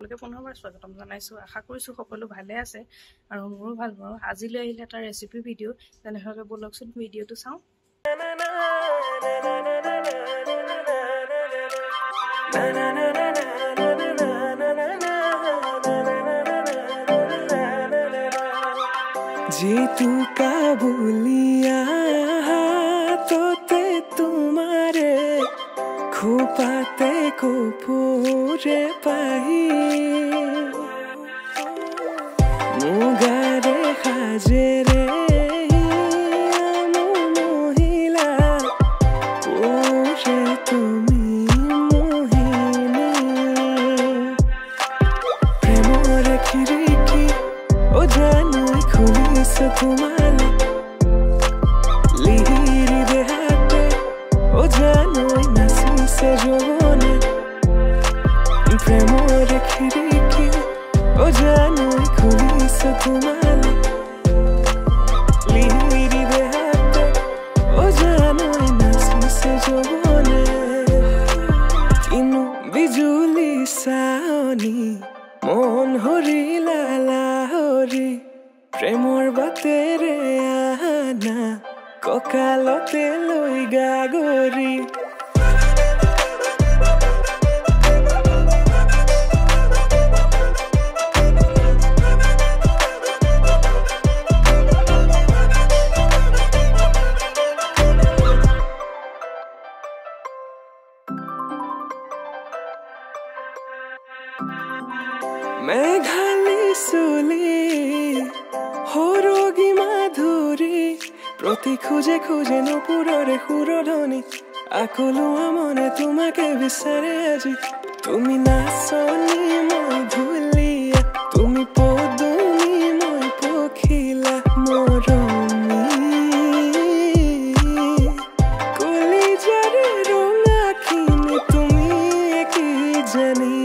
সকলোকে পুনৰবাৰ স্বাগতম জনাইছোঁ। আশা কৰিছোঁ সকলো ভালে আছে আৰু মোৰো ভাল বাৰু। আজিলৈ আহিলে এটা ৰেচিপি ভিডিঅ', তেনেহ'লে ব'লকচোন ভিডিঅ'টো চাওঁ। जीतू काबुलिया तोते तुम्हारे खुपाते को पूरे पाही मुगारे खाजेरे मोहिला पूरे तुमी मोहिनी प्रेमोर खिड़की ओ जानू खुलिस तुम्हारे लिहिरी देहाते ओ जानू नासी से जोने प्रेमोर खिड़की ओ जानू खुलिस तुम्हारे लिहिरी देहाते ओ जानू नासी से जोने किनु बिजुली साओनी मन हरिला लाहरी প্ৰেমৰ বাটেৰে আনা কঁকালতে লৈ গাগৰি মেঘালী চুলি হৰগী মাধুৰী প্ৰতি খোজে খোজে নপুৰৰে সুৰধনী আকলোৱা মনে তোমাকে বিচাৰে আজি তুমি নাচনী মই ধুলীয়া তুমি পদুমী মই পখিলা মৰমী কলিজাৰে ৰঙাখিনি তুমি কি জানি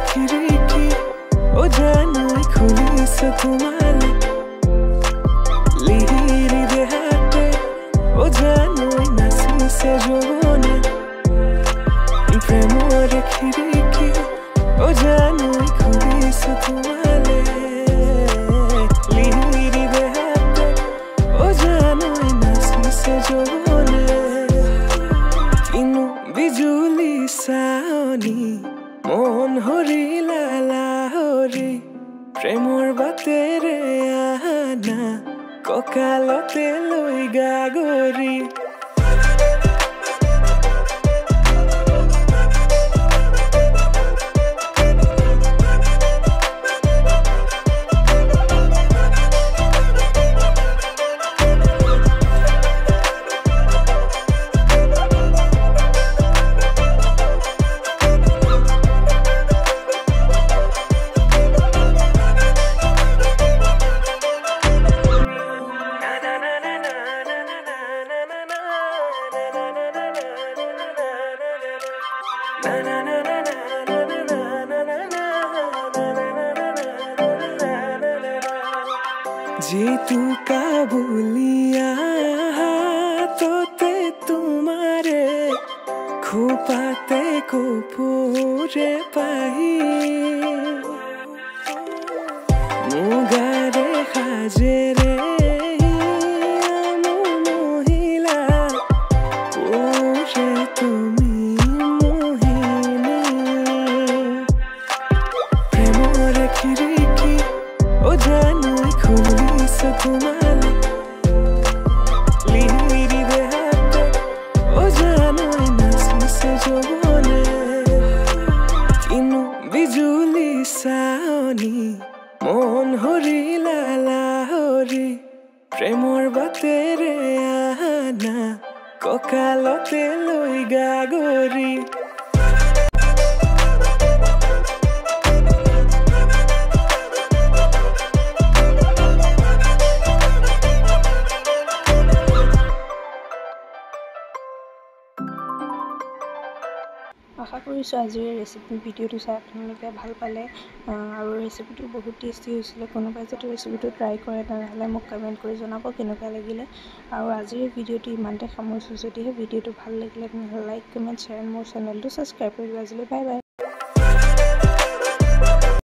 खिड़की ओ जानू खुलिस तुम्हारे लिहिरी देहाते ओ जानू नासी से जोने प्रेमोर खिड़की ओ जानू खुलिस तुम्हारे लिहिरी देहाते ओ जानू नासी से जोने किनु बिजुली साओनी মন হৰিলা লাহৰি প্ৰেমৰ বাটেৰে আনা কঁকালতে লৈ গাগৰি जीतू काबुलिया तोते तुम्हारे खुपाते को पूरे पाही मुगारे खाजेरे मोहिला पूरे तुमी मोहिनी प्रेमोर खिड़की ओ जानू खुलिस तुम्हारे लिहिरी देहाते ओ जानू नासी से जोने किनु बिजुली साओनी মন হৰিলা লাহৰি প্ৰেমৰ বাটেৰে আনা কঁকালতে লৈ গাগৰি আশা কৰিছোঁ আজিৰ ৰেচিপি ভিডিঅ'টো চাই আপোনালোকে ভাল পালে আৰু ৰেচিপিটো বহুত টেষ্টি হৈছিলে। কোনোবাই যদি ৰেচিপিটো ট্ৰাই কৰে তেনেহ'লে মোক কমেণ্ট কৰি জনাব কেনেকুৱা লাগিলে। আৰু আজিৰ ভিডিঅ'টো ইমানতে সামৰিছোঁ। যদিহে ভিডিঅ'টো ভাল লাগিলে তেনেহ'লে লাইক কমেণ্ট শ্বেয়াৰ মোৰ চেনেলটো ছাবস্ক্ৰাইব কৰি দিব। আজিলৈ বাই বাই।